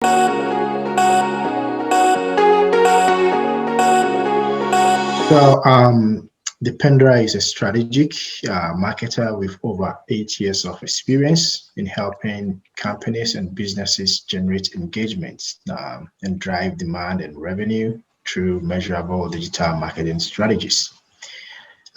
So, Dipendra is a strategic marketer with over 8 years of experience in helping companies and businesses generate engagements and drive demand and revenue through measurable digital marketing strategies.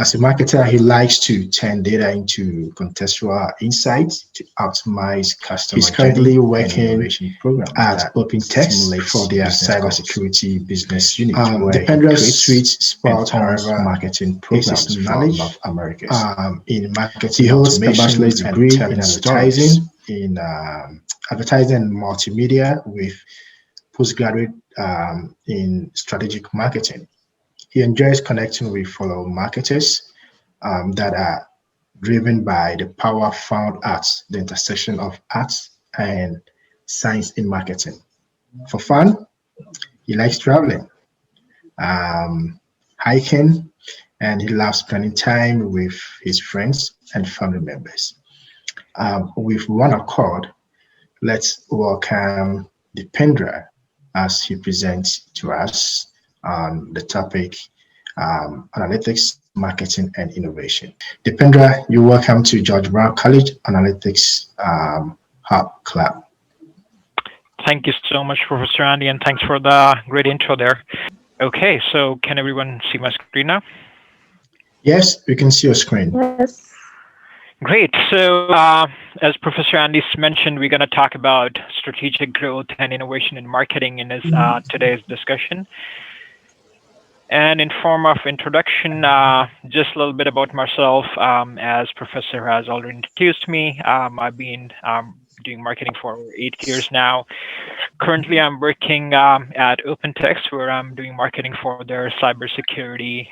As a marketer, he likes to turn data into contextual insights to optimize customer. He's currently working at OpenText for their cybersecurity business unit. Dipendra's sweet spot, however, marketing programs knowledge for North America. In marketing, he holds a bachelor's degree in advertising and multimedia with postgraduate in strategic marketing. He enjoys connecting with fellow marketers that are driven by the power found at the intersection of arts and science in marketing. For fun, he likes traveling, hiking, and he loves spending time with his friends and family members. With one accord, let's welcome Dipendra as he presents to us on the topic analytics, marketing, and innovation. Dipendra, you're welcome to George Brown College Analytics Hub Club. Thank you so much, Professor Andy, and thanks for the great intro there. Okay, so can everyone see my screen now? Yes, we can see your screen. Yes. Great. So as Professor Andy mentioned, we're going to talk about strategic growth and innovation in marketing in today's discussion. And in form of introduction, just a little bit about myself. As Professor has already introduced me, I've been doing marketing for 8 years now. Currently, I'm working at OpenText, where I'm doing marketing for their cybersecurity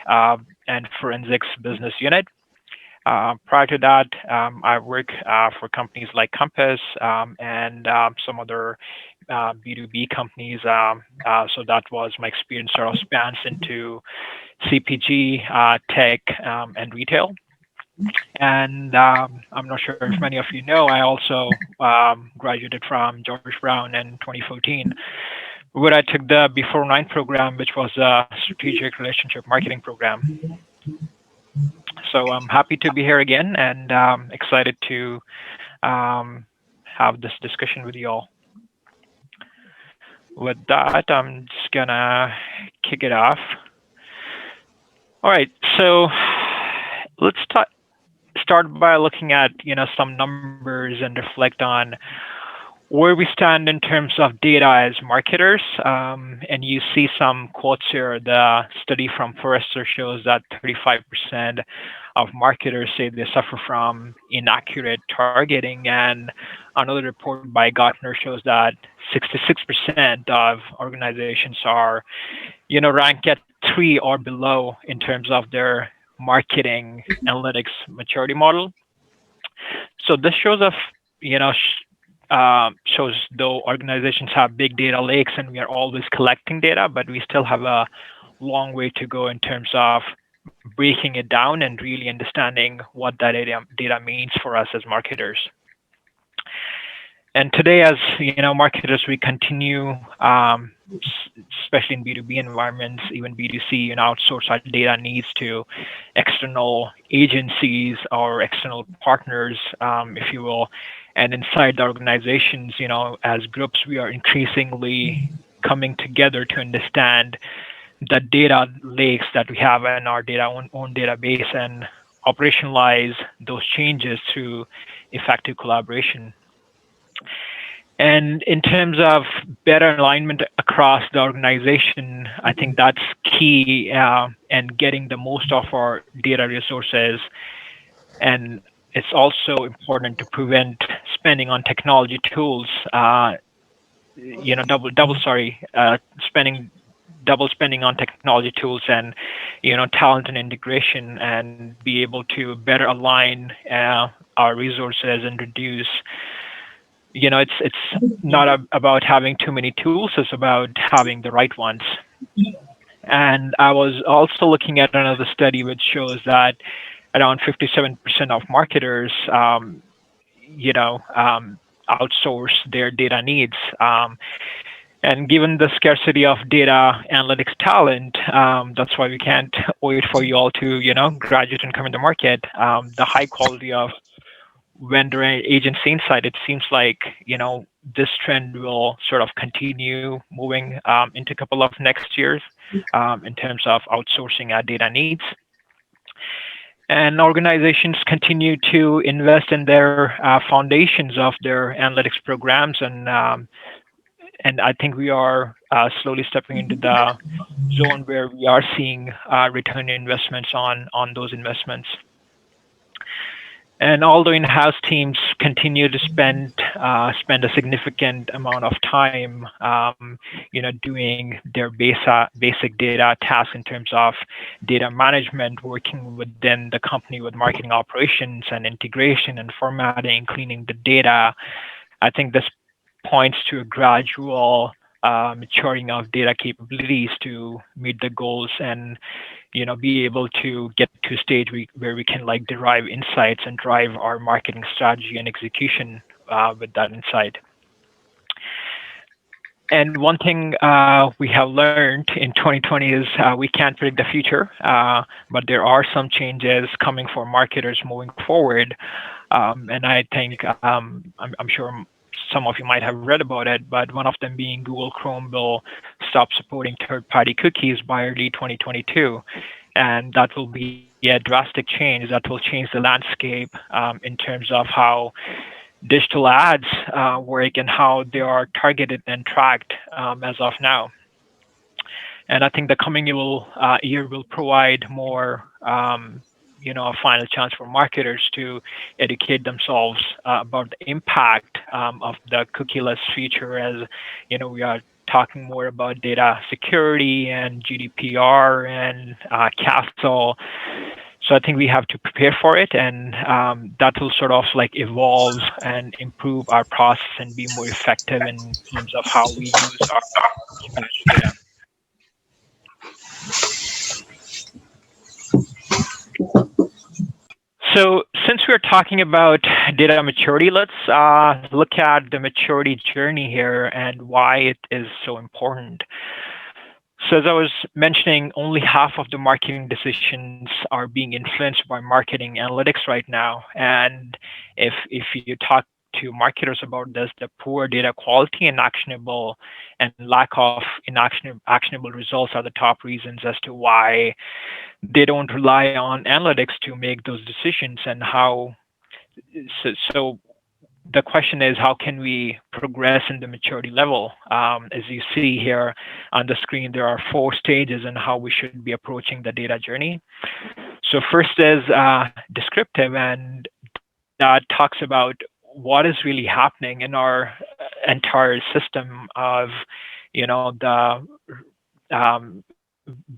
and forensics business unit. Prior to that, I work for companies like Compass and some other B2B companies. So that was my experience sort of spans into CPG, tech, and retail. And I'm not sure if many of you know, I also graduated from George Brown in 2014, where I took the Before 9 program, which was a strategic relationship marketing program. So I'm happy to be here again and excited to have this discussion with you all. With that, I'm just gonna kick it off. All right, so let's start by looking at some numbers and reflect on where we stand in terms of data as marketers. And you see some quotes here. The study from Forrester shows that 35% of marketers say they suffer from inaccurate targeting. And another report by Gartner shows that 66% of organizations are, ranked at 3 or below in terms of their marketing analytics maturity model. So this shows us, shows though organizations have big data lakes and we are always collecting data, but we still have a long way to go in terms of breaking it down and really understanding what that data means for us as marketers. And today, as marketers, we continue, especially in B2B environments, even B2C, outsource our data needs to external agencies or external partners, if you will. And inside the organizations, as groups, we are increasingly coming together to understand the data lakes that we have in our own database and operationalize those changes through effective collaboration. And in terms of better alignment across the organization, I think that's key, and getting the most of our data resources. And it's also important to prevent spending on technology tools, double spending on technology tools and talent and integration, and be able to better align our resources and reduce. It's not about having too many tools, it's about having the right ones. And I was also looking at another study which shows that around 57% of marketers outsource their data needs. And given the scarcity of data analytics talent, that's why we can't wait for you all to, graduate and come in the market. The high quality of vendor and agency insight, it seems like, this trend will sort of continue moving into a couple of next years in terms of outsourcing our data needs. And organizations continue to invest in their foundations of their analytics programs, and I think we are slowly stepping into the zone where we are seeing return investments on those investments. And although in-house teams continue to spend a significant amount of time, doing their basic data tasks in terms of data management, working within the company with marketing operations and integration and formatting, cleaning the data, I think this points to a gradual maturing of data capabilities to meet the goals and be able to get to a stage where we can like derive insights and drive our marketing strategy and execution with that insight. And one thing we have learned in 2020 is we can't predict the future, but there are some changes coming for marketers moving forward. And I think I'm sure some of you might have read about it, but one of them being Google Chrome will stop supporting third-party cookies by early 2022. And that will be a drastic change that will change the landscape in terms of how digital ads work and how they are targeted and tracked as of now. And I think the coming year will provide more a final chance for marketers to educate themselves about the impact of the cookieless future, as we are talking more about data security and GDPR and CASL. So I think we have to prepare for it, and that will sort of like evolve and improve our process and be more effective in terms of how we use our data. So since we're talking about data maturity, let's look at the maturity journey here and why it is so important. So as I was mentioning, only half of the marketing decisions are being influenced by marketing analytics right now. And if you talk to marketers about this, the poor data quality and lack of actionable results are the top reasons as to why they don't rely on analytics to make those decisions. And so the question is, how can we progress in the maturity level? As you see here on the screen, there are 4 stages in how we should be approaching the data journey. So first is descriptive, and that talks about what is really happening in our entire system of,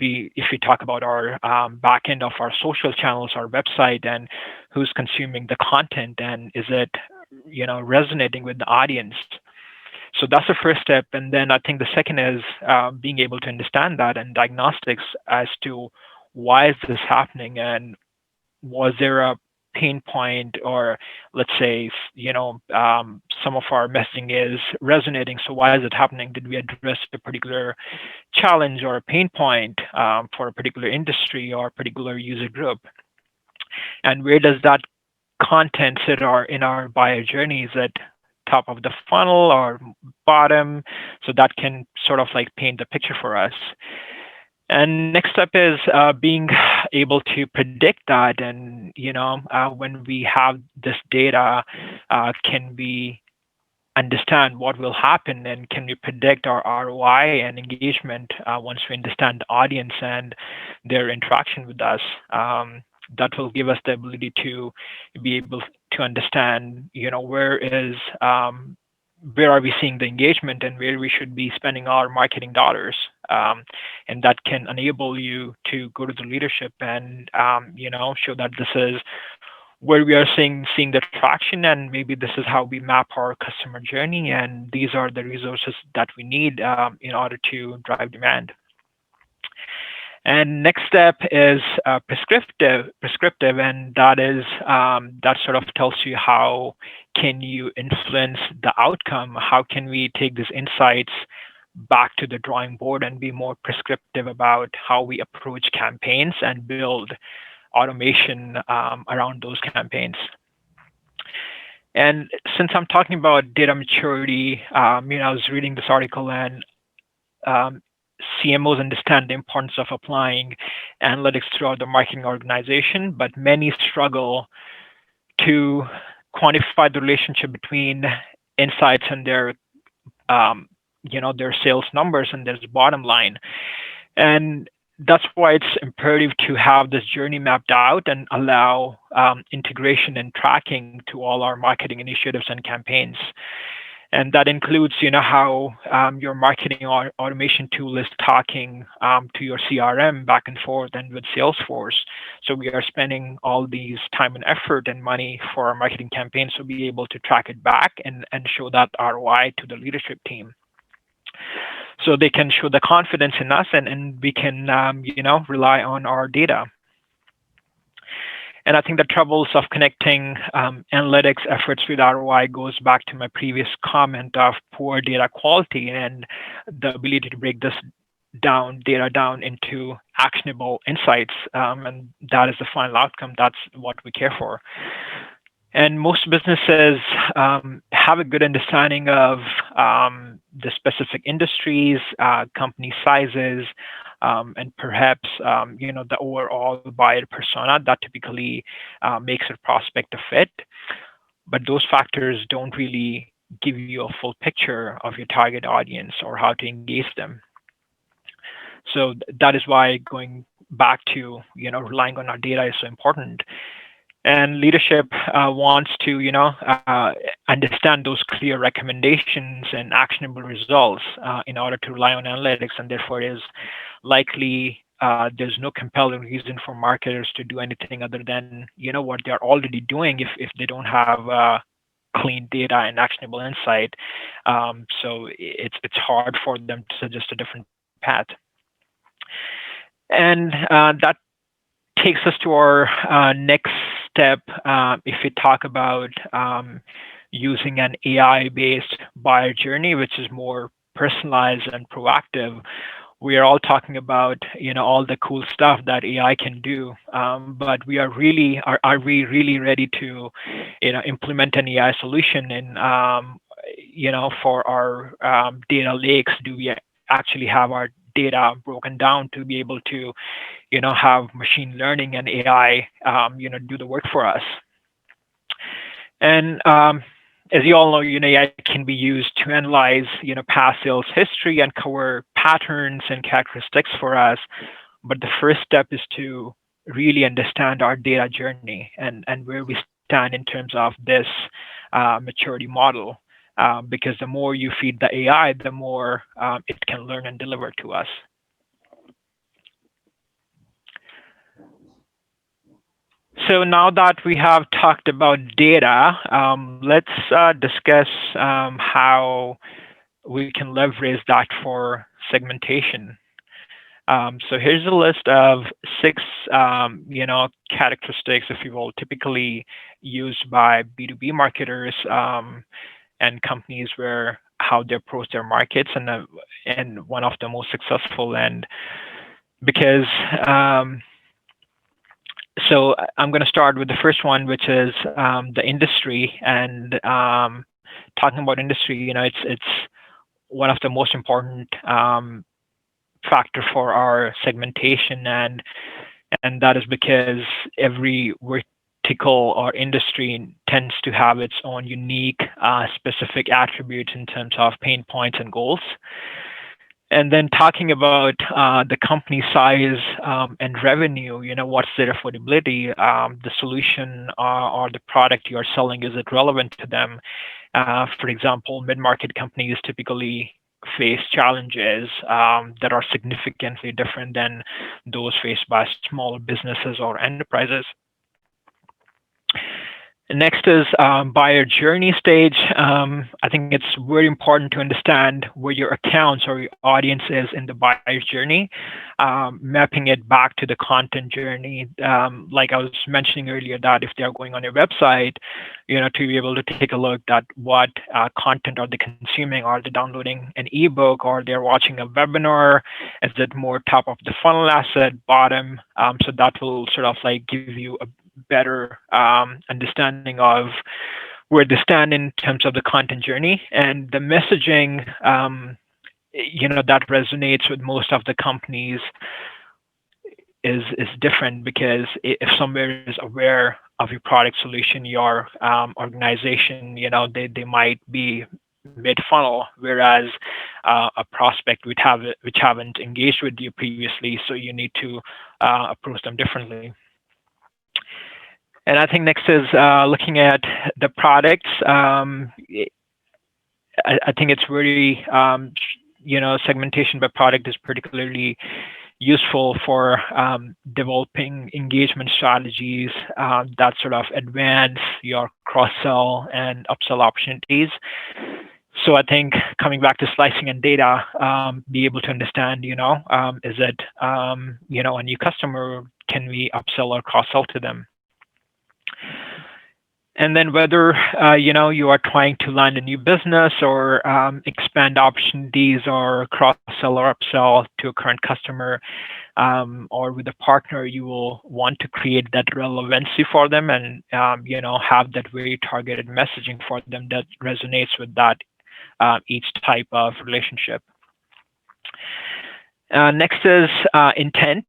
if we talk about our back end of our social channels, our website, and who's consuming the content, and is it resonating with the audience. So that's the first step. And then I think the second is being able to understand that and diagnostics as to why is this happening, and was there a pain point, or let's say some of our messaging is resonating, so why is it happening? Did we address a particular challenge or a pain point for a particular industry or a particular user group? And where does that content sit in our buyer journey? Is it top of the funnel or bottom? So that can sort of like paint the picture for us. And next step is being able to predict that. And when we have this data, can we understand what will happen, and can we predict our ROI and engagement once we understand the audience and their interaction with us? That will give us the ability to be able to understand, where are we seeing the engagement and where we should be spending our marketing dollars. And that can enable you to go to the leadership and, show that this is where we are seeing the traction, and maybe this is how we map our customer journey, and these are the resources that we need in order to drive demand. And next step is prescriptive, and that is that sort of tells you how can you influence the outcome. How can we take these insights back to the drawing board and be more prescriptive about how we approach campaigns and build automation around those campaigns. And since I'm talking about data maturity, I was reading this article, and um, CMOs understand the importance of applying analytics throughout the marketing organization, but many struggle to quantify the relationship between insights and um, their sales numbers and their bottom line. And that's why it's imperative to have this journey mapped out and allow integration and tracking to all our marketing initiatives and campaigns. And that includes, how your marketing automation tool is talking to your CRM back and forth and with Salesforce. So we are spending all these time and effort and money for our marketing campaigns to be able to track it back and show that ROI to the leadership team. So they can show the confidence in us, and we can, rely on our data. And I think the troubles of connecting analytics efforts with ROI goes back to my previous comment of poor data quality and the ability to break this data down into actionable insights. And that is the final outcome. That's what we care for. And most businesses have a good understanding of the specific industries, company sizes, and perhaps the overall buyer persona that typically makes a prospect a fit. But those factors don't really give you a full picture of your target audience or how to engage them. So that is why going back to relying on our data is so important. And leadership wants to understand those clear recommendations and actionable results in order to rely on analytics, and therefore it is likely there's no compelling reason for marketers to do anything other than what they're already doing if they don't have clean data and actionable insight. So it's hard for them to suggest a different path. And that takes us to our next step. If we talk about using an AI-based buyer journey, which is more personalized and proactive, we are all talking about all the cool stuff that AI can do, but we are we really ready to implement an AI solution in for our data lakes? Do we actually have our data broken down to be able to have machine learning and AI do the work for us? And as you all know, AI can be used to analyze past sales history and cover patterns and characteristics for us. But the first step is to really understand our data journey and where we stand in terms of this maturity model. Because the more you feed the AI, the more it can learn and deliver to us. So now that we have talked about data, let's discuss how we can leverage that for segmentation. So here's a list of 6, characteristics, if you will, typically used by B2B marketers and companies where how they approach their markets, and one of the most successful. And because so I'm going to start with the first one, which is the industry. And talking about industry, it's one of the most important factor for our segmentation, and that is because every vertical or industry tends to have its own unique specific attributes in terms of pain points and goals. And then talking about the company size and revenue, what's their affordability, the solution or the product you are selling, is it relevant to them? For example, mid-market companies typically face challenges that are significantly different than those faced by small businesses or enterprises. Next is buyer journey stage. I think it's very important to understand where your accounts or your audience is in the buyer's journey, mapping it back to the content journey. Like I was mentioning earlier, that if they're going on your website, to be able to take a look at what content are they consuming. Are they downloading an ebook, or they're watching a webinar? Is it more top of the funnel asset, bottom? So that will sort of like give you a better understanding of where they stand in terms of the content journey. And the messaging, that resonates with most of the companies is different, because if somewhere is aware of your product solution, your organization, they might be mid funnel, whereas a prospect which haven't engaged with you previously, so you need to approach them differently. And I think next is looking at the products. I think it's very, segmentation by product is particularly useful for developing engagement strategies that sort of advance your cross-sell and upsell opportunities. So I think coming back to slicing and data, be able to understand, is it, a new customer, can we upsell or cross-sell to them? And then whether you are trying to land a new business, or expand opportunities, or cross-sell or upsell to a current customer, or with a partner, you will want to create that relevancy for them, and have that very targeted messaging for them that resonates with that each type of relationship. Next is intent.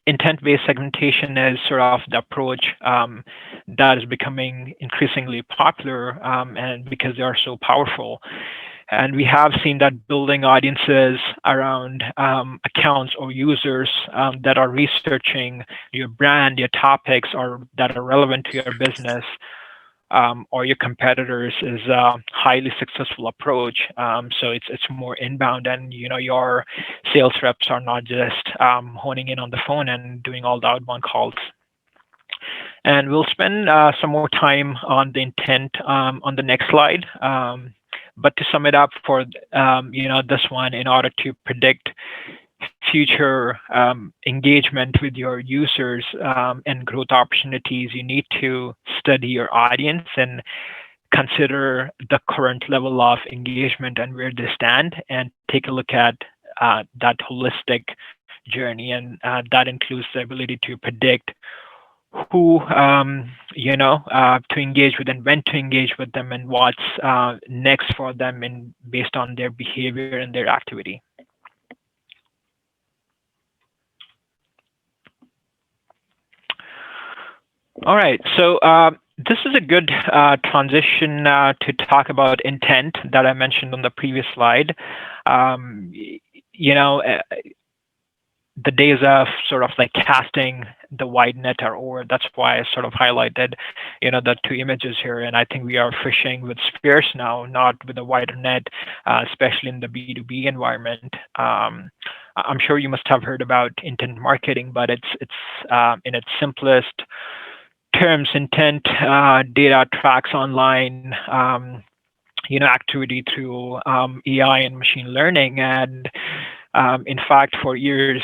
Intent-based segmentation is sort of the approach that is becoming increasingly popular, and because they are so powerful. And we have seen that building audiences around accounts or users that are researching your brand, your topics, or that are relevant to your business, or your competitors, is a highly successful approach. So it's more inbound, and your sales reps are not just honing in on the phone and doing all the outbound calls. And we'll spend some more time on the intent on the next slide. But to sum it up for this one, in order to predict future engagement with your users and growth opportunities, you need to study your audience and consider the current level of engagement and where they stand, and take a look at that holistic journey. And that includes the ability to predict who to engage with, and when to engage with them, and what's next for them, and based on their behavior and their activity. All right, so this is a good transition to talk about intent that I mentioned on the previous slide. The days of sort of like casting the wide net are over. That's why I sort of highlighted, the two images here. And I think we are fishing with spears now, not with a wider net, especially in the B2B environment. I'm sure you must have heard about intent marketing, but it's in its simplest terms, intent data tracks online activity through AI and machine learning. And in fact, for years,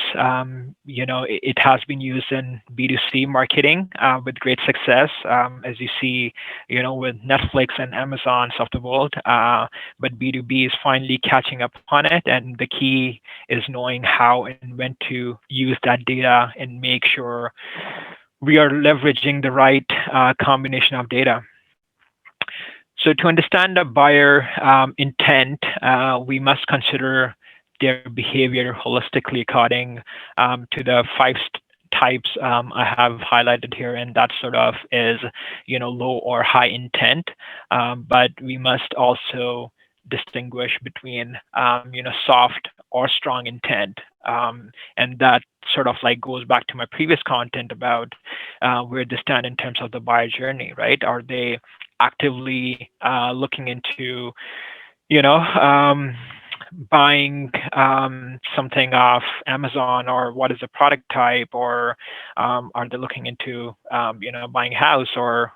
it has been used in B2C marketing with great success, as you see, with Netflix and Amazons of the world. But B2B is finally catching up on it, and the key is knowing how and when to use that data and make sure we are leveraging the right combination of data. So to understand the buyer intent, we must consider their behavior holistically according to the five types I have highlighted here, and that sort of is, low or high intent. But we must also distinguish between, soft or strong intent. And that sort of like goes back to my previous content about where they stand in terms of the buyer journey, right? Are they actively looking into, buying something off Amazon, or what is the product type, or are they looking into buying a house, or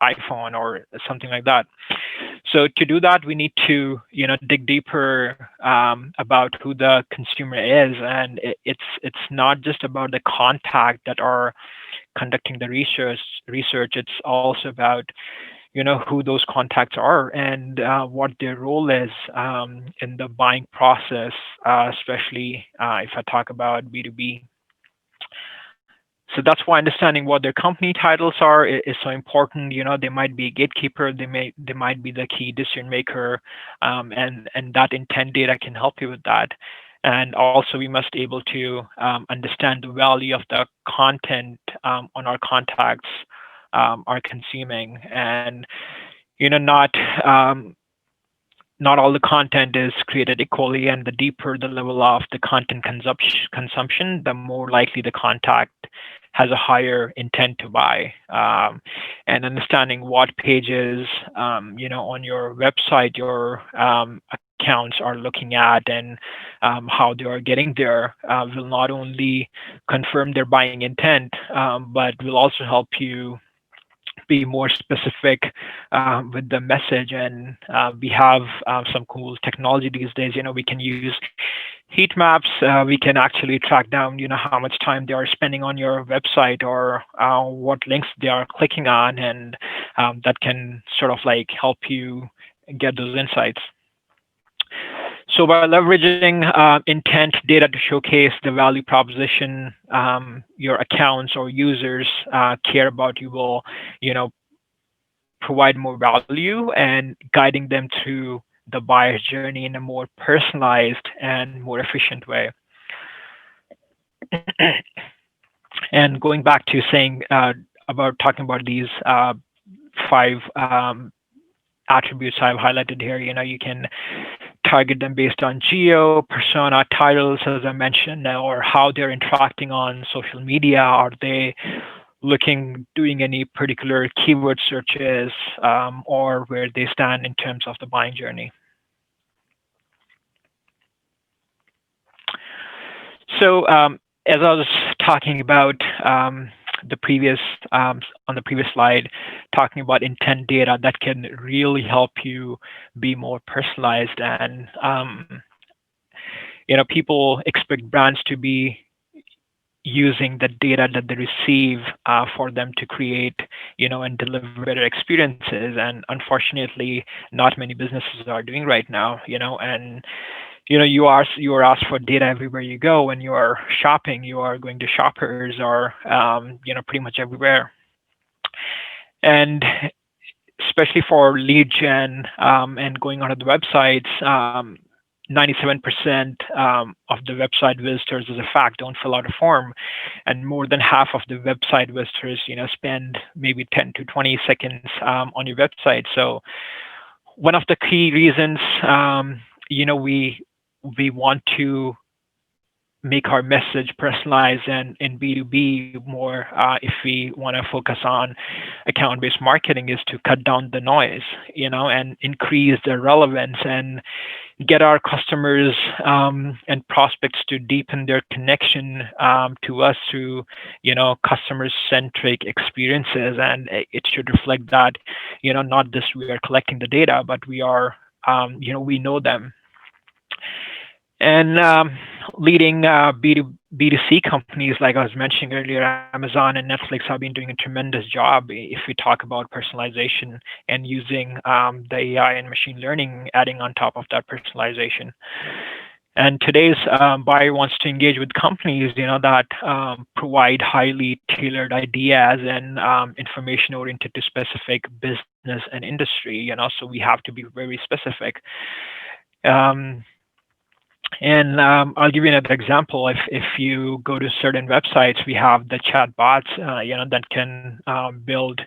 iPhone or something like that. So to do that, we need to dig deeper about who the consumer is, and it's not just about the contact that are conducting the research. It's also about who those contacts are, and what their role is in the buying process, especially if I talk about B2B. So that's why understanding what their company titles are is so important. They might be a gatekeeper, they might be the key decision maker, and that intent data can help you with that. And also, we must able to understand the value of the content on our contacts are consuming, and not not all the content is created equally, and the deeper the level of the content consumption, the more likely the contact has a higher intent to buy. And understanding what pages, on your website, your accounts are looking at, and how they are getting there, will not only confirm their buying intent, but will also help you be more specific with the message. And we have some cool technology these days. We can use heat maps. We can actually track down, how much time they are spending on your website, or what links they are clicking on, and that can sort of like help you get those insights. So by leveraging intent data to showcase the value proposition your accounts or users care about, you will, provide more value and guiding them through the buyer's journey in a more personalized and more efficient way. And going back to saying about talking about these five attributes I've highlighted here, you can target them based on geo, persona, titles, as I mentioned, or how they're interacting on social media. Are they doing any particular keyword searches, or where they stand in terms of the buying journey? So as I was talking about the previous on the previous slide, talking about intent data that can really help you be more personalized. And people expect brands to be using the data that they receive for them to create, and deliver better experiences. And unfortunately, not many businesses are doing right now. And you are asked for data everywhere you go. When you are shopping, you are going to Shoppers, or pretty much everywhere. And especially for lead gen, and going onto the websites, 97% of the website visitors, as a fact, don't fill out a form, and more than half of the website visitors, spend maybe 10 to 20 seconds on your website. So one of the key reasons, we want to make our message personalized and in B2B more, if we want to focus on account-based marketing, is to cut down the noise, and increase the relevance, and get our customers and prospects to deepen their connection to us through, customer-centric experiences. And it should reflect that, not just we are collecting the data, but we are, we know them. And leading B2C companies, like I was mentioning earlier, Amazon and Netflix have been doing a tremendous job if we talk about personalization and using the AI and machine learning, adding on top of that personalization. And today's buyer wants to engage with companies, that provide highly tailored ideas and information oriented to specific business and industry. So we have to be very specific. And I'll give you another example. If you go to certain websites, we have the chat bots, that can build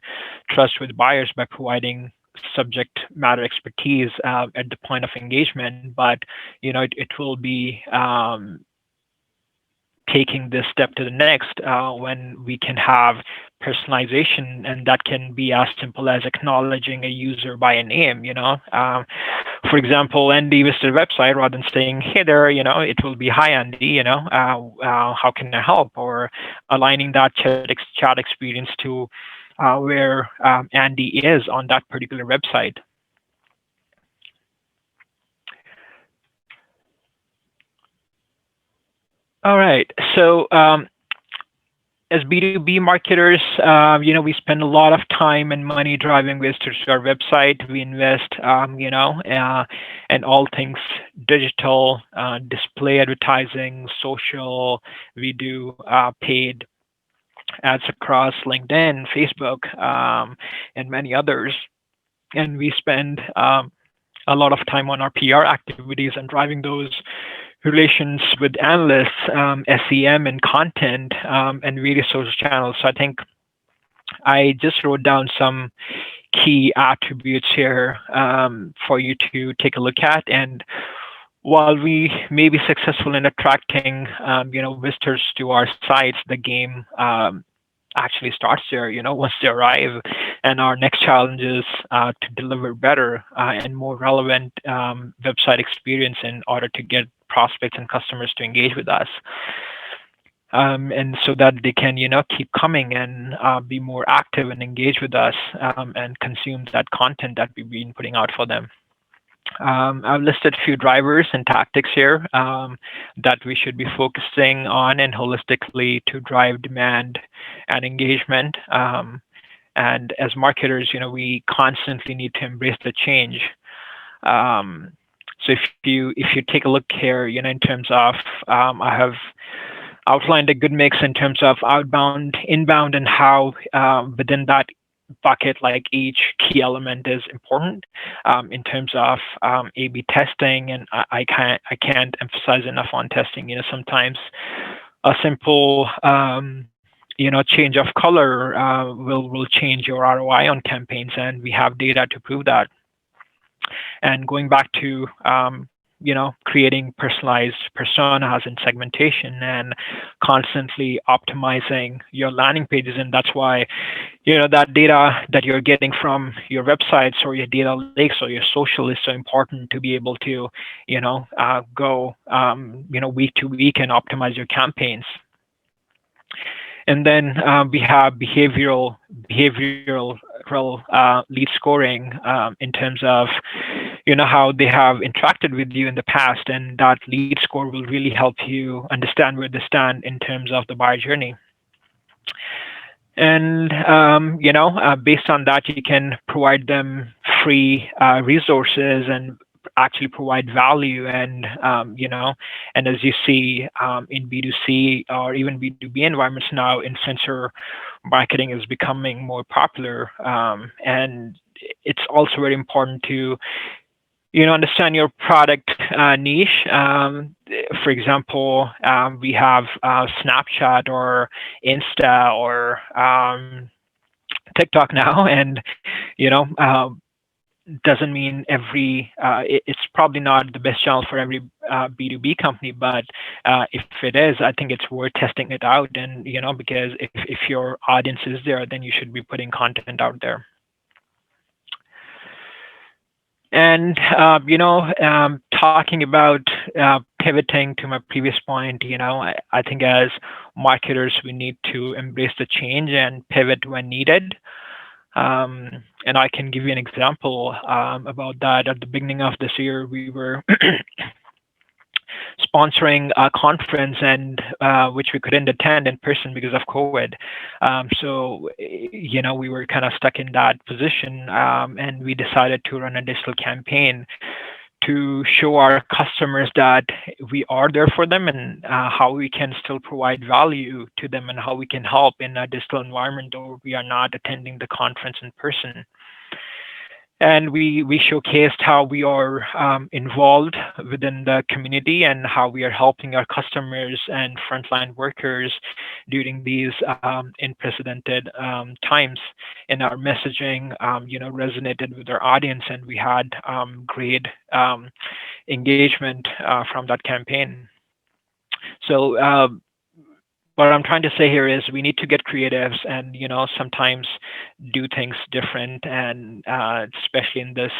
trust with buyers by providing subject matter expertise at the point of engagement. But it will be taking this step to the next when we can have personalization, and that can be as simple as acknowledging a user by a name. For example, Andy visited the website, rather than saying, "Hey there," it will be, "Hi Andy, how can I help?" Or aligning that chat experience to where Andy is on that particular website. All right. So as B2B marketers, we spend a lot of time and money driving visitors to our website. We invest, in all things digital, display advertising, social. We do paid ads across LinkedIn, Facebook, and many others. And we spend a lot of time on our PR activities and driving those relations with analysts, SEM and content, and various social channels. So I think I just wrote down some key attributes here for you to take a look at. And while we may be successful in attracting, visitors to our sites, the game actually starts there, once they arrive. And our next challenge is to deliver better and more relevant website experience in order to get prospects and customers to engage with us. And so that they can, keep coming and be more active and engage with us and consume that content that we've been putting out for them. I've listed a few drivers and tactics here that we should be focusing on and holistically to drive demand and engagement. And as marketers, we constantly need to embrace the change. So if you take a look here, in terms of I have outlined a good mix in terms of outbound, inbound, and how within that bucket, like each key element is important in terms of A/B testing, and I can't emphasize enough on testing. Sometimes a simple change of color will change your ROI on campaigns, and we have data to prove that. And going back to creating personalized personas and segmentation and constantly optimizing your landing pages. And that's why, that data that you're getting from your websites or your data lakes or your social is so important to be able to, go, week to week and optimize your campaigns. And then we have behavioral lead scoring in terms of how they have interacted with you in the past, and that lead score will really help you understand where they stand in terms of the buyer journey. And based on that, you can provide them free resources and actually provide value. And and as you see in B2C or even B2B environments now, influencer marketing is becoming more popular, and it's also very important to understand your product niche. For example, we have Snapchat or Insta or TikTok now, and doesn't mean it's probably not the best channel for every B2B company, but if it is, I think it's worth testing it out. And because if your audience is there, then you should be putting content out there. And talking about pivoting to my previous point, I think as marketers we need to embrace the change and pivot when needed. And I can give you an example about that. At the beginning of this year, we were sponsoring a conference, and which we couldn't attend in person because of COVID. So we were kind of stuck in that position, and we decided to run a digital campaign to show our customers that we are there for them, and how we can still provide value to them, and how we can help in a digital environment, or we are not attending the conference in person. And we showcased how we are involved within the community and how we are helping our customers and frontline workers during these unprecedented times. And our messaging, resonated with our audience, and we had great engagement from that campaign. So what I'm trying to say here is we need to get creatives and sometimes do things different, and especially in this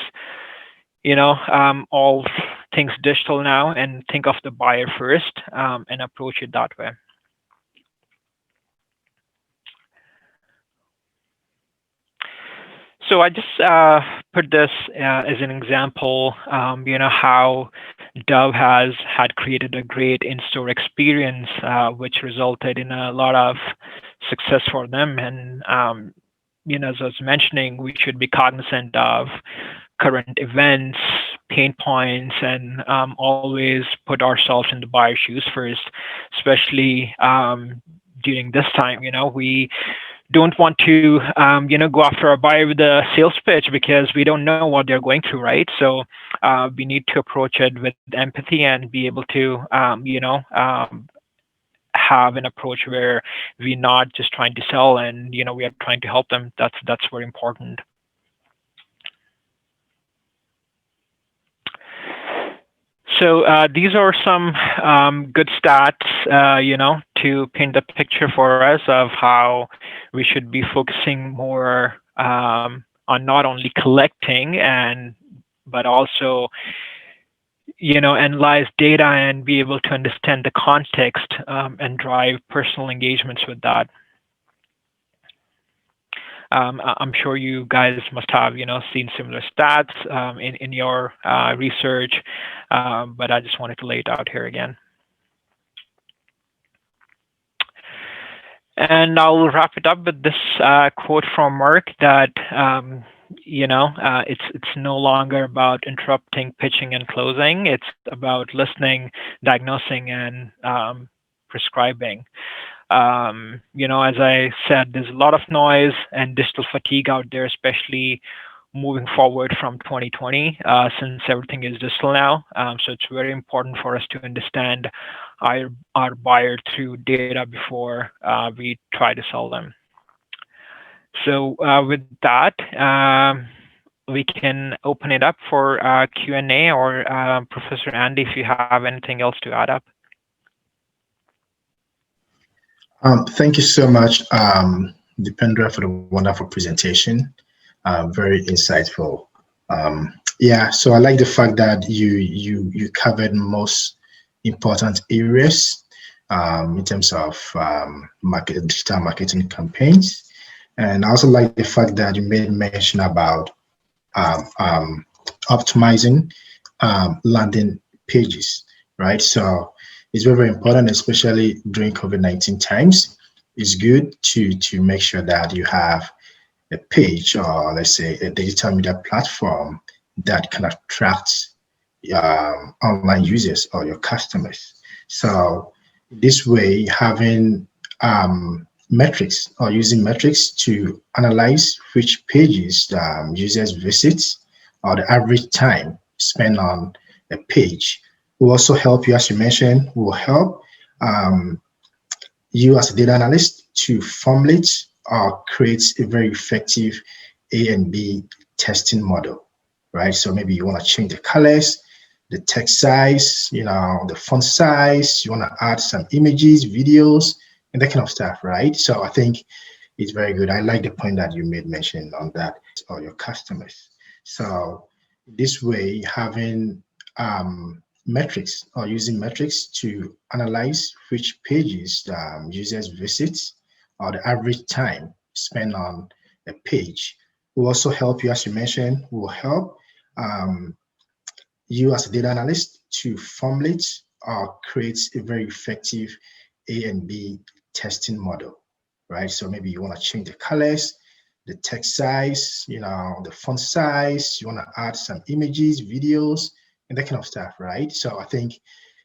all things digital now, and think of the buyer first, and approach it that way. So I just put this as an example, how Dove has had created a great in-store experience, which resulted in a lot of success for them. And, as I was mentioning, we should be cognizant of current events, pain points, and always put ourselves in the buyer's shoes first, especially during this time. We don't want to go after a buyer with a sales pitch, because we don't know what they're going through, right? So we need to approach it with empathy and be able to have an approach where we're not just trying to sell, and we are trying to help them. That's very important. So these are some good stats, to paint the picture for us of how we should be focusing more on not only collecting but also analyze data and be able to understand the context, and drive personal engagements with that. I'm sure you guys must have, seen similar stats in your research, but I just wanted to lay it out here again. And I'll wrap it up with this quote from Mark that, it's no longer about interrupting, pitching, and closing. It's about listening, diagnosing, and prescribing. As I said, there's a lot of noise and digital fatigue out there, especially moving forward from 2020, since everything is digital now. So it's very important for us to understand our buyer through data before we try to sell them. So with that, we can open it up for Q&A, or Professor Andy, if you have anything else to add up. Thank you so much, Dipendra, for the wonderful presentation. Very insightful. Yeah, so I like the fact that you covered most important areas in terms of digital marketing campaigns, and I also like the fact that you made mention about optimizing landing pages, right? So it's very, very important, especially during COVID-19 times. It's good to make sure that you have a page, or let's say a digital media platform, that can attract online users or your customers. So this way, having metrics, or using metrics to analyze which pages users visit, or the average time spent on a page, will also help you, as you mentioned, will help you as a data analyst to formulate or create a very effective A and B testing model, right? So maybe you want to change the colors, the text size, the font size, you want to add some images, videos, and that kind of stuff, right? So I think it's very good. I like the point that you made mention on that, or your customers. So this way, having metrics, or using metrics to analyze which pages users visit, or the average time spent on a page, will also help you, as you mentioned, will help you as a data analyst to formulate or create a very effective A and B testing model, right? So maybe you want to change the colors, the text size, the font size, you want to add some images, videos, and that kind of stuff, right? So I think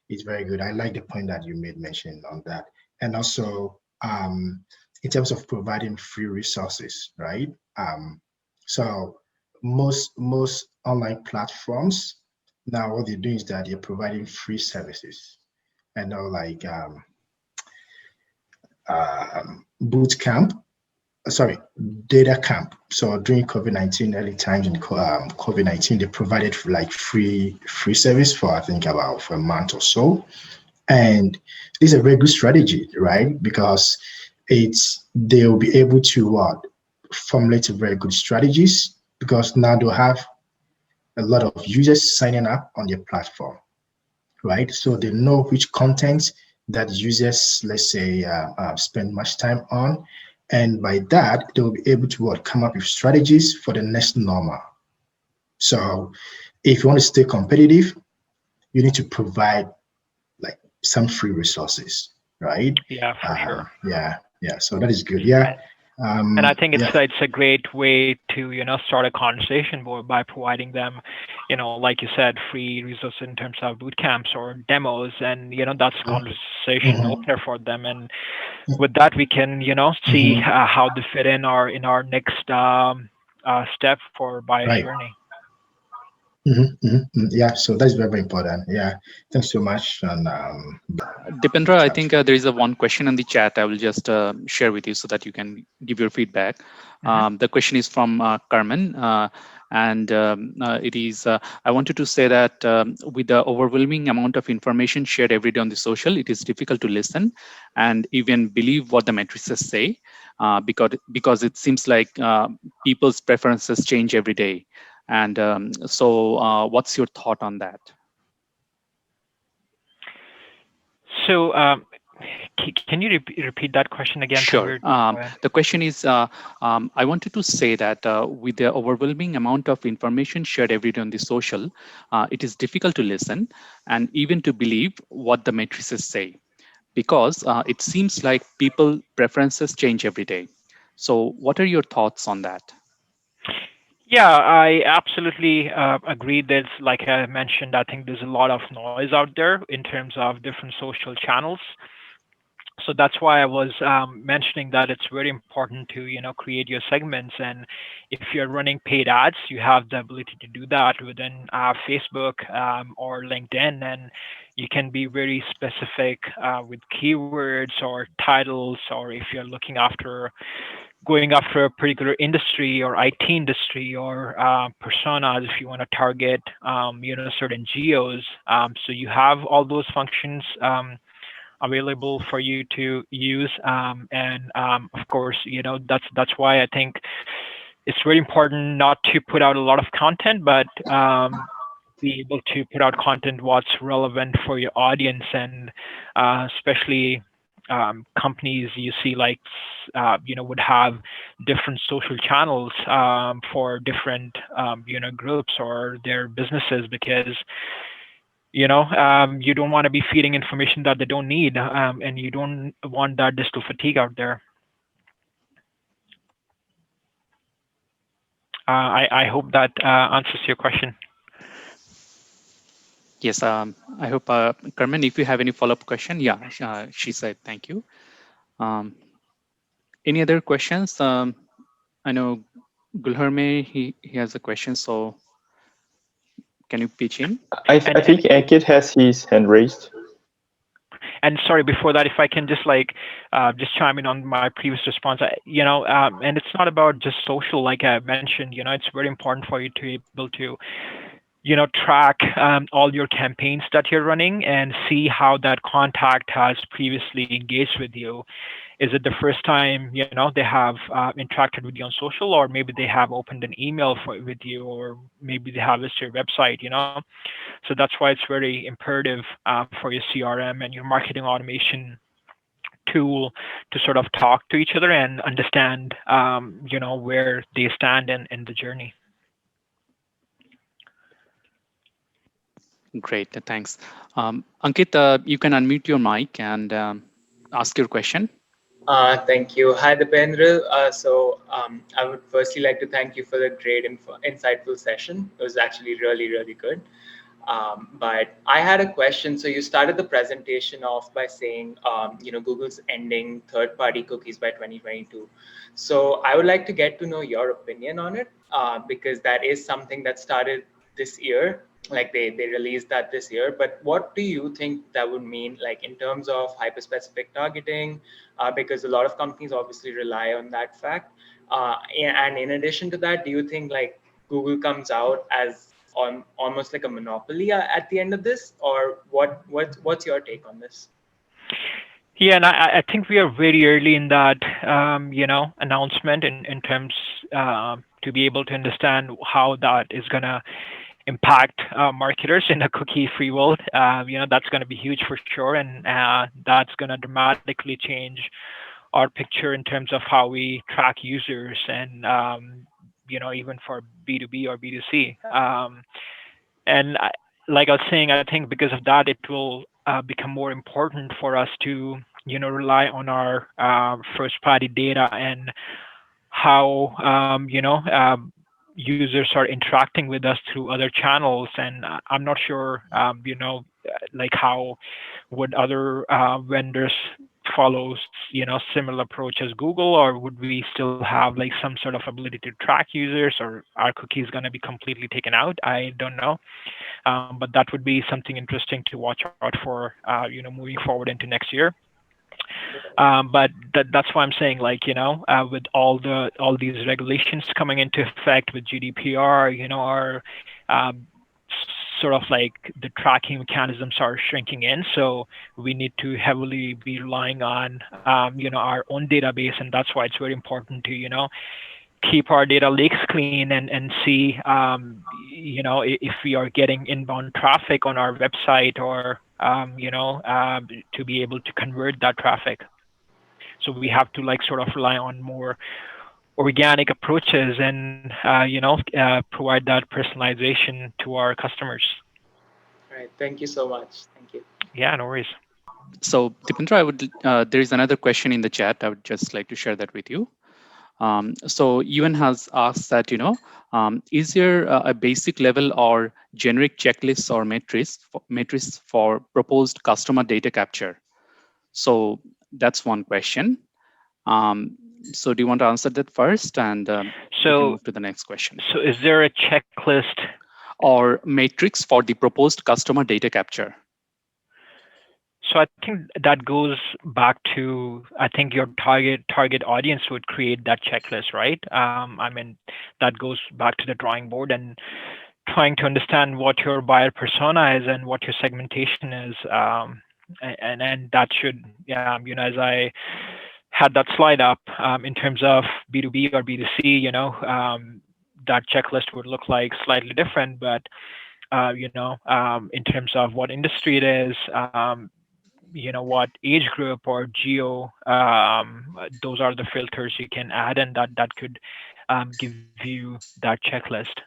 it's very good. I like the point that you made mention on that. And also in terms of providing free resources, right? So most online platforms now, what they're doing is that they're providing free services, and like boot camp, data camp. So during COVID-19, early times in COVID-19, they provided like free service for, I think, about for a month or so. And this is a very good strategy, right? Because they'll be able to formulate very good strategies, because now they'll have a lot of users signing up on their platform, right? So they know which content that users, let's say, spend much time on. And by that, they'll be able to come up with strategies for the next normal. So if you want to stay competitive, you need to provide like some free resources, right? Yeah, for sure. Yeah. So that is good. Yeah. And I think Yeah. it's a great way to start a conversation by providing them, like you said, free resources in terms of boot camps or demos, and that's conversation Mm-hmm. opener for them. And with that, we can see Mm-hmm. how they fit in our next step for buyer's Right. journey. Yeah. So that's very, very important. Yeah. Thanks so much. And Dipendra, I chat. think there is a one question in the chat. I will just share with you so that you can give your feedback. Mhm. The question is from Carmen, and it is, I wanted to say that with the overwhelming amount of information shared every day on the social, it is difficult to listen and even believe what the matrices say, because it seems like people's preferences change every day. And so what's your thought on that? So, can you repeat that question again, Sure. Tanvir? Go ahead. The question is, I wanted to say that with the overwhelming amount of information shared every day on the social, it is difficult to listen and even to believe what the matrices say, because it seems like people preferences change every day. So what are your thoughts on that? Yeah, I absolutely agree. There's, like I mentioned, I think there's a lot of noise out there in terms of different social channels. So that's why I was mentioning that it's very important to create your segments. And if you're running paid ads, you have the ability to do that within Facebook or LinkedIn, and you can be very specific with keywords or titles, or if you're looking after going after a particular industry or IT industry or personas, if you want to target certain geos. So you have all those functions available for you to use, and of course, that's why I think it's very important not to put out a lot of content, but be able to put out content what's relevant for your audience, and especially companies you see like would have different social channels for different groups or their businesses, because you don't want to be feeding information that they don't need, and you don't want that digital fatigue out there. I hope that answers your question. Yes, I hope, Carmen, if you have any follow-up question, yeah, she said thank you. Um, any other questions? I know Gulharme, he has a question, so can you pitch in? I and think Ankit has his hand raised. and sorry, before that, if I can just just chime in on my previous response, and it's not about just social, like I mentioned, it's very important for you to be able to track all your campaigns that you're running and see how that contact has previously engaged with you. Is it the first time they have interacted with you on social, or maybe they have opened an email with you, or maybe they have visited your website? So that's why it's very imperative for your CRM and your marketing automation tool to sort of talk to each other and understand where they stand in the journey. Great, thanks. Ankit, you can unmute your mic and ask your question. Thank you. Hi, Dipendra. I would firstly like to thank you for the great, insightful session. It was actually really, really good. But I had a question. So you started the presentation off by saying, Google's ending third-party cookies by 2022. So I would like to get to know your opinion on it, because that is something that started this year. Like they released that this year. But what do you think that would mean, like in terms of hyper-specific targeting? Because a lot of companies obviously rely on that fact. And in addition to that, do you think like Google comes out as almost like a monopoly at the end of this, or what's your take on this? Yeah, and I think we are very early in that, announcement in terms to be able to understand how that is gonna impact marketers in a cookie-free world. That's gonna be huge for sure, and that's gonna dramatically change our picture in terms of how we track users and even for B2B or B2C. And like I was saying, I think because of that, it will become more important for us to rely on our first party data and how users are interacting with us through other channels. And I'm not sure like how would other vendors follow similar approach as Google, or would we still have like some sort of ability to track users, or are cookies going to be completely taken out? I don't know. But that would be something interesting to watch out for, moving forward into next year. But that's why I'm saying, like, with all these regulations coming into effect with GDPR, our sort of like the tracking mechanisms are shrinking in. So we need to heavily be relying on, our own database, and that's why it's very important to, keep our data lakes clean and see, if we are getting inbound traffic on our website, or, to be able to convert that traffic. So we have to like sort of rely on more organic approaches and, provide that personalization to our customers. All right. Thank you so much. Thank you. Yeah, no worries. So Dipendra, there is another question in the chat. I would just like to share that with you. So Ewan has asked that, is there a basic level or generic checklists or metrics for proposed customer data capture? So that's one question. So do you want to answer that first, and we can move to the next question? So is there a checklist or matrix for the proposed customer data capture? So I think that goes back to, I think your target audience would create that checklist, right? I mean, that goes back to the drawing board and trying to understand what your buyer persona is and what your segmentation is, and that should, as I had that slide up, in terms of B2B or B2C, that checklist would look like slightly different, but in terms of what industry it is, what age group or geo, those are the filters you can add, and that could give you that checklist.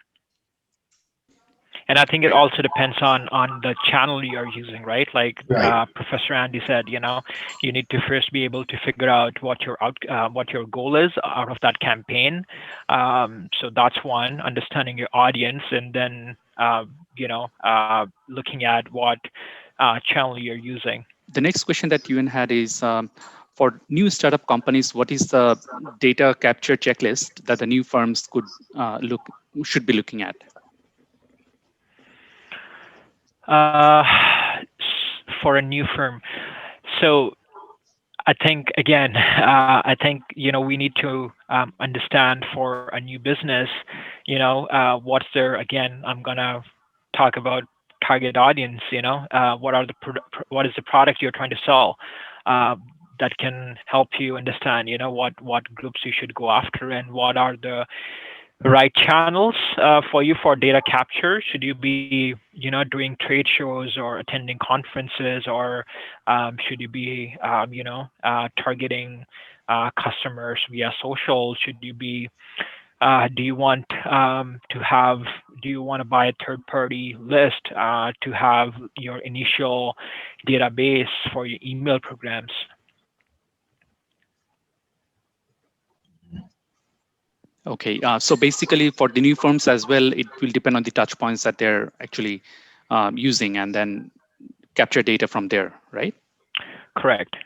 And I think it also depends on the channel you're using, right? Like Professor Andy said, you need to first be able to figure out what your goal is out of that campaign. So that's one, understanding your audience, and then looking at what channel you're using. The next question that Ewan had is, for new startup companies, what is the data capture checklist that the new firms should be looking at? For a new firm, so I think again, we need to understand for a new business, what's their, again, I'm gonna talk about target audience. What is the product you're trying to sell, that can help you understand, what groups you should go after, and what are the right channels for you for data capture. Should you be doing trade shows or attending conferences, or should you be targeting customers via social? Should you be do you want to buy a third-party list to have your initial database for your email programs? Okay, so basically for the new firms as well, it will depend on the touch points that they're actually using, and then capture data from there, right? Correct.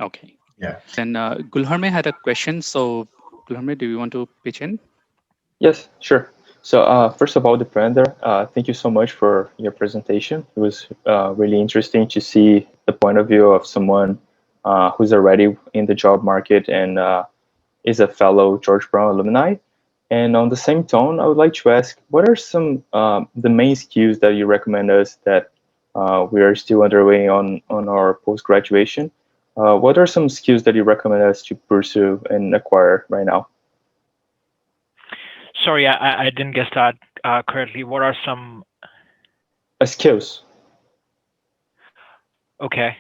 Okay. Yeah. Then Gulharme had a question. So Gulharme, do you want to pitch in? Yes, sure. So first of all, Dipendra, thank you so much for your presentation. It was really interesting to see the point of view of someone who's already in the job market and is a fellow George Brown alumni. And on the same tone, I would like to ask, what are some the main skills that you recommend us that we are still underway on our post graduation? What are some skills that you recommend us to pursue and acquire right now? Sorry, I didn't guess that correctly. What are some? Skills. Okay,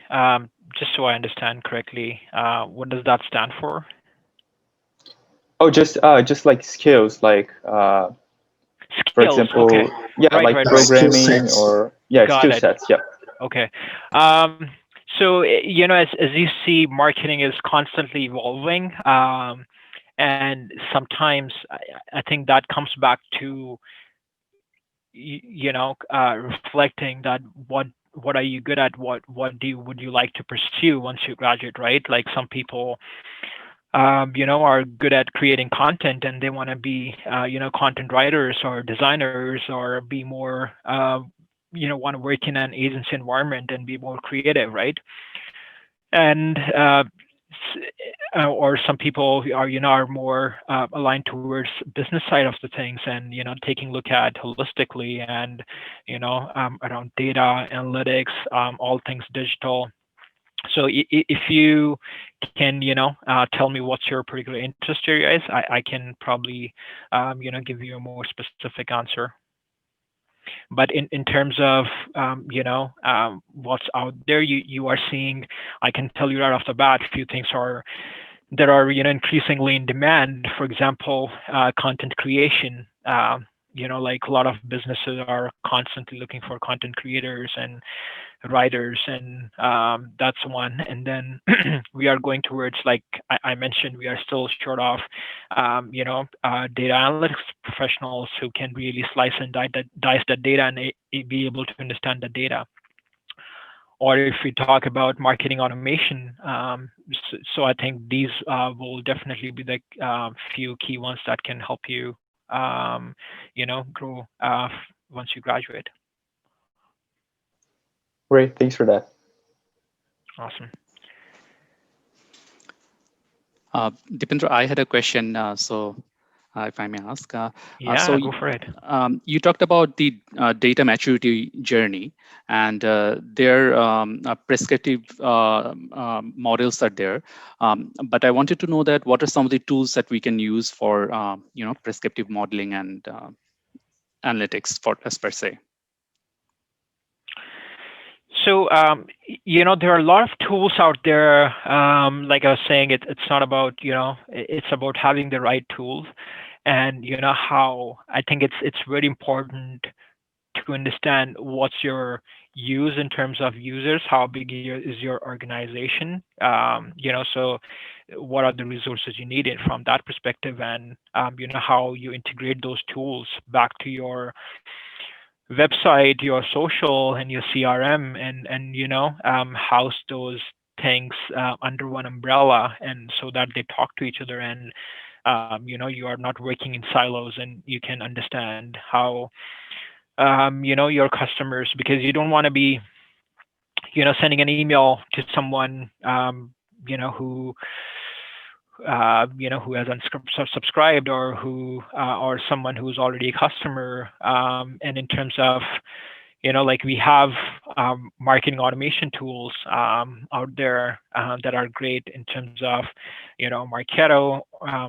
just so I understand correctly, what does that stand for? Oh, just like skills, like for Skills. Okay. example, yeah, Right, like right, right. Skill programming sets. or yeah, Got skill it. sets. Yeah. Okay. Um, so, as you see, marketing is constantly evolving. And sometimes I think that comes back to, reflecting that what are you good at? What would you like to pursue once you graduate, right? Like some people, are good at creating content and they want to be, content writers or designers or be more, want to work in an agency environment and be more creative, right? And or some people are are more aligned towards business side of the things and taking a look at holistically and around data analytics, all things digital. So if you can, tell me what's your particular interest area is, I can probably, give you a more specific answer. But in terms of, what's out there, you are seeing, I can tell you right off the bat, a few things are that are increasingly in demand. For example, content creation. Like a lot of businesses are constantly looking for content creators and writers, and that's one. And then we are going towards, like I mentioned, we are still short of data analytics professionals who can really slice and dice the data and be able to understand the data. Or if we talk about marketing automation, so I think these will definitely be the few key ones that can help you grow once you graduate. Great. Thanks for that. Awesome. Dipendra, I had a question. If I may ask, Yeah, go for it. you talked about the data maturity journey, and their prescriptive models are there. But I wanted to know that what are some of the tools that we can use for prescriptive modeling and analytics for as per se. So, there are a lot of tools out there. Like I was saying, it's not about, it's about having the right tools. And, how I think it's very important to understand what's your use in terms of users, how big is your organization, so what are the resources you need from that perspective, and, how you integrate those tools back to your website, your social, and your CRM, and house those things under one umbrella, and so that they talk to each other, and you are not working in silos, and you can understand how your customers, because you don't want to be sending an email to someone who who has unsubscribed, or who or someone who's already a customer. And in terms of, like we have marketing automation tools out there that are great in terms of, Marketo,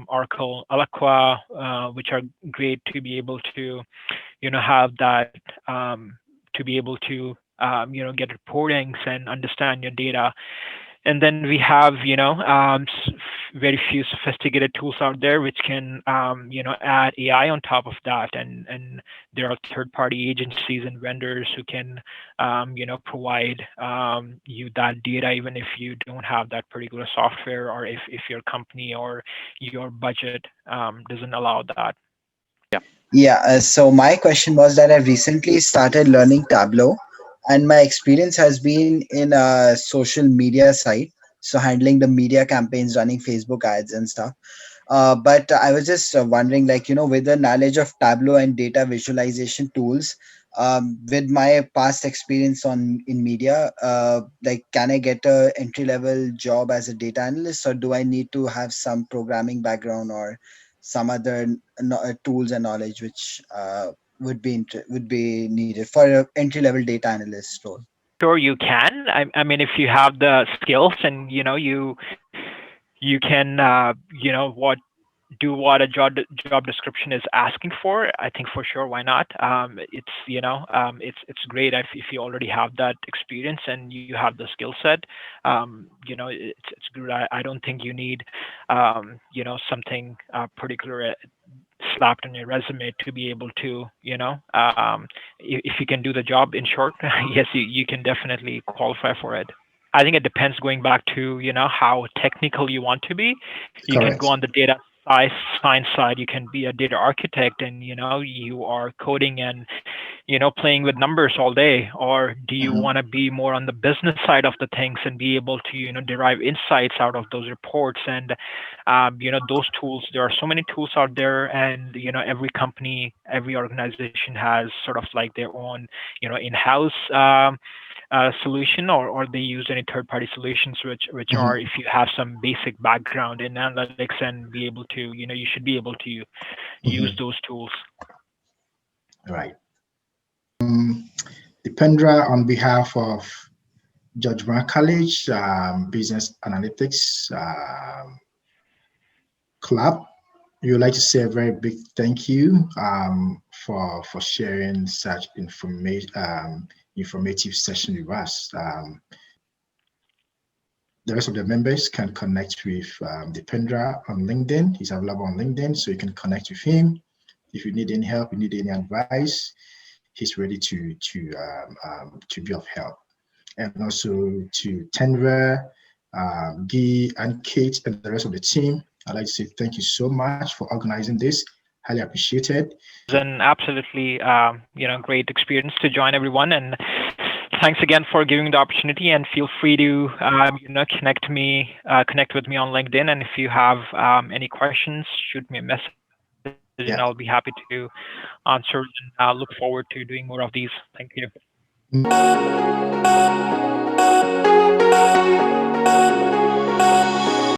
Oracle, Eloqua, which are great to be able to, have that, to be able to, get reportings and understand your data. And then we have, very few sophisticated tools out there which can, add AI on top of that. And there are third-party agencies and vendors who can, provide you that data, even if you don't have that particular software, or if your company or your budget doesn't allow that. Yeah, so my question was that I've recently started learning Tableau, and my experience has been in social media side, so handling the media campaigns, running Facebook ads and stuff. But I was just wondering, like, with the knowledge of Tableau and data visualization tools, with my past experience on in media, like, can I get a entry level job as a data analyst, or do I need to have some programming background or some other tools and knowledge which would be needed for an entry level data analyst role? Sure, you can. I mean, if you have the skills and you can what do what a job description is asking for, I think for sure, why not? It's great if you already have that experience and you have the skill set. It's good. I don't think you need something particular slapped on your resume to be able to, if you can do the job, in short, yes, you can definitely qualify for it. I think it depends, going back to, how technical you want to be. You can go Correct. on the data science side. You can be a data architect and, you are coding and, playing with numbers all day. Or do you Mhm. want to be more on the business side of the things and be able to, derive insights out of those reports? And, those tools, there are so many tools out there, and, every company, every organization has sort of like their own, in-house, solution, or they use any third-party solutions, which are, Mhm. if you have some basic background in analytics and be able to, you should be able to use Mhm. those tools. Right. Dipendra, on behalf of George Brown College Business Analytics Club, we would like to say a very big thank you for sharing such informative session with us. The rest of the members can connect with Dipendra on LinkedIn. He's available on LinkedIn, so you can connect with him. If you need any help, you need any advice, he's ready to be of help. And also to Tenra, Guy, and Kate, and the rest of the team, I'd like to say thank you so much for organizing this. Highly appreciated. It's an absolutely great experience to join everyone, and thanks again for giving the opportunity. And feel free to connect with me on LinkedIn. And if you have any questions, shoot me a message, and I'll be happy Yeah. to answer. And look forward to doing more of these. Thank you.